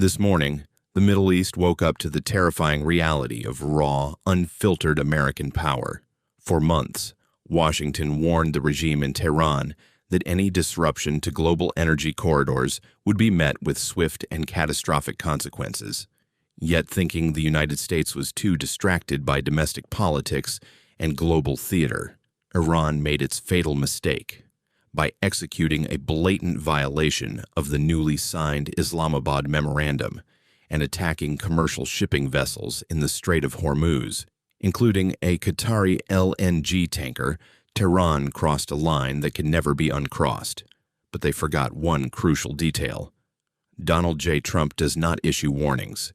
This morning, the Middle East woke up to the terrifying reality of raw, unfiltered American power. For months, Washington warned the regime in Tehran that any disruption to global energy corridors would be met with swift and catastrophic consequences. Yet, thinking the United States was too distracted by domestic politics and global theater, Iran made its fatal mistake by executing a blatant violation of the newly signed Islamabad Memorandum and attacking commercial shipping vessels in the Strait of Hormuz, including a Qatari LNG tanker. Tehran crossed a line that can never be uncrossed, but they forgot one crucial detail. Donald J. Trump does not issue warnings.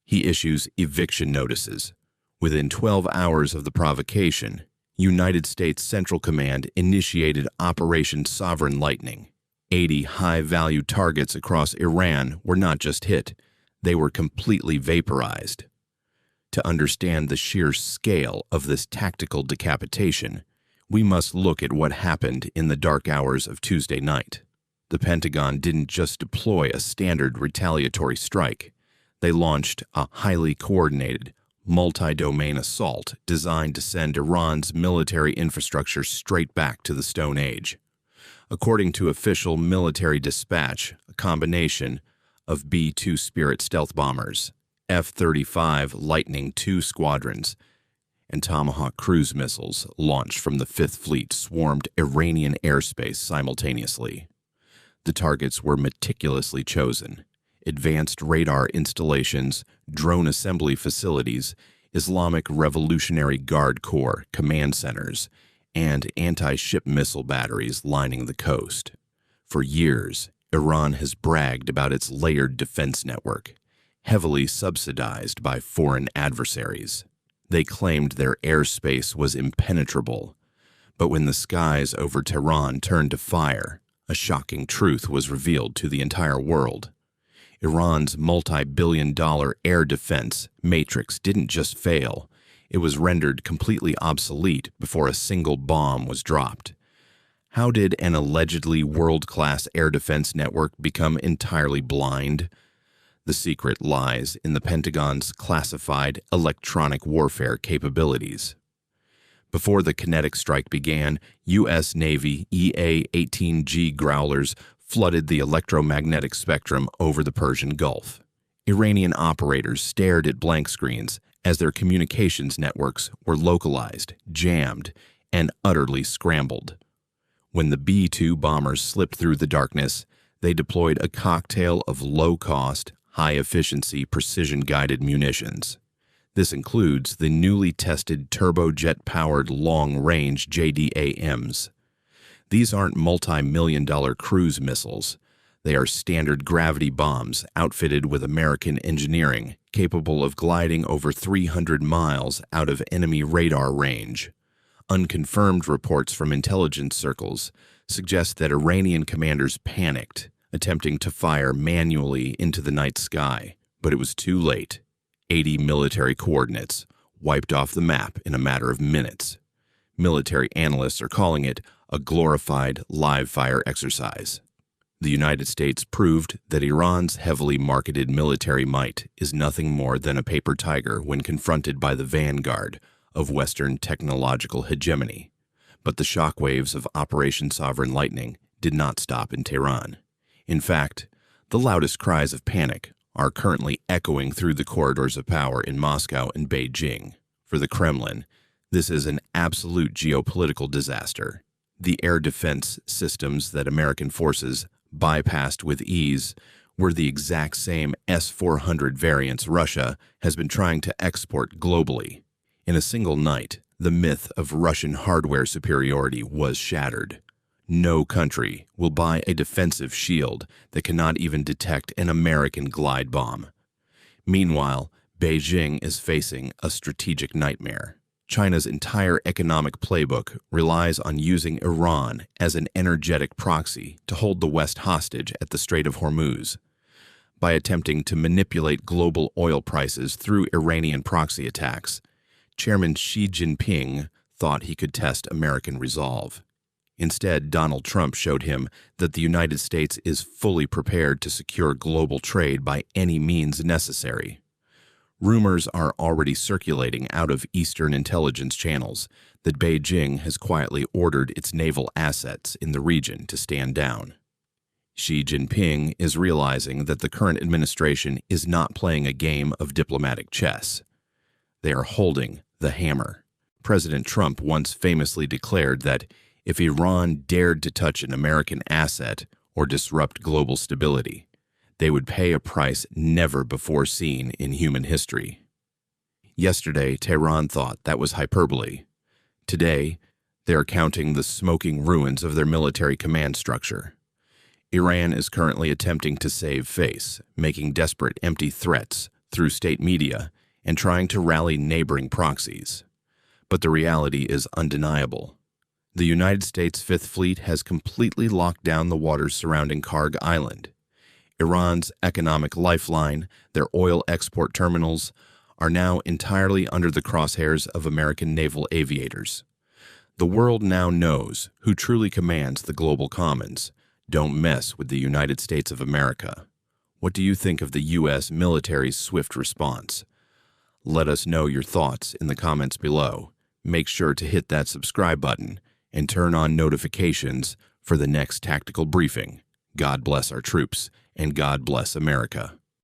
He issues eviction notices. Within 12 hours of the provocation, United States Central Command initiated Operation Sovereign Lightning. 80 high-value targets across Iran were not just hit, they were completely vaporized. To understand the sheer scale of this tactical decapitation, we must look at what happened in the dark hours of Tuesday night. The Pentagon didn't just deploy a standard retaliatory strike. They launched a highly coordinated, multi-domain assault designed to send Iran's military infrastructure straight back to the Stone Age. According to official military dispatch, a combination of B-2 Spirit stealth bombers, F-35 Lightning II squadrons, and Tomahawk cruise missiles launched from the Fifth Fleet swarmed Iranian airspace simultaneously. The targets were meticulously chosen: advanced radar installations, drone assembly facilities, Islamic Revolutionary Guard Corps command centers, and anti-ship missile batteries lining the coast. For years, Iran has bragged about its layered defense network, heavily subsidized by foreign adversaries. They claimed their airspace was impenetrable, but when the skies over Tehran turned to fire, a shocking truth was revealed to the entire world. Iran's multi-billion-dollar air defense matrix didn't just fail, it was rendered completely obsolete before a single bomb was dropped. How did an allegedly world-class air defense network become entirely blind? The secret lies in the Pentagon's classified electronic warfare capabilities. Before the kinetic strike began, U.S. Navy EA-18G Growlers flooded the electromagnetic spectrum over the Persian Gulf. Iranian operators stared at blank screens as their communications networks were localized, jammed, and utterly scrambled. When the B-2 bombers slipped through the darkness, they deployed a cocktail of low-cost, high-efficiency, precision-guided munitions. This includes the newly tested turbojet-powered long-range JDAMs. These aren't multi-million-dollar cruise missiles. They are standard gravity bombs outfitted with American engineering, capable of gliding over 300 miles out of enemy radar range. Unconfirmed reports from intelligence circles suggest that Iranian commanders panicked, attempting to fire manually into the night sky, but it was too late. 80 military coordinates wiped off the map in a matter of minutes. Military analysts are calling it a glorified live-fire exercise. The United States proved that Iran's heavily marketed military might is nothing more than a paper tiger when confronted by the vanguard of Western technological hegemony. But the shockwaves of Operation Sovereign Lightning did not stop in Tehran. In fact, the loudest cries of panic are currently echoing through the corridors of power in Moscow and Beijing. For the Kremlin, this is an absolute geopolitical disaster. The air defense systems that American forces bypassed with ease were the exact same S-400 variants Russia has been trying to export globally. In a single night, the myth of Russian hardware superiority was shattered. No country will buy a defensive shield that cannot even detect an American glide bomb. Meanwhile, Beijing is facing a strategic nightmare. China's entire economic playbook relies on using Iran as an energetic proxy to hold the West hostage at the Strait of Hormuz. By attempting to manipulate global oil prices through Iranian proxy attacks, Chairman Xi Jinping thought he could test American resolve. Instead, Donald Trump showed him that the United States is fully prepared to secure global trade by any means necessary. Rumors are already circulating out of Eastern intelligence channels that Beijing has quietly ordered its naval assets in the region to stand down. Xi Jinping is realizing that the current administration is not playing a game of diplomatic chess. They are holding the hammer. President Trump once famously declared that if Iran dared to touch an American asset or disrupt global stability, they would pay a price never before seen in human history. Yesterday, Tehran thought that was hyperbole. Today, they are counting the smoking ruins of their military command structure. Iran is currently attempting to save face, making desperate empty threats through state media and trying to rally neighboring proxies. But the reality is undeniable. The United States Fifth Fleet has completely locked down the waters surrounding Karg Island. Iran's economic lifeline, their oil export terminals, are now entirely under the crosshairs of American naval aviators. The world now knows who truly commands the global commons. Don't mess with the United States of America. What do you think of the U.S. military's swift response? Let us know your thoughts in the comments below. Make sure to hit that subscribe button and turn on notifications for the next tactical briefing. God bless our troops, and God bless America.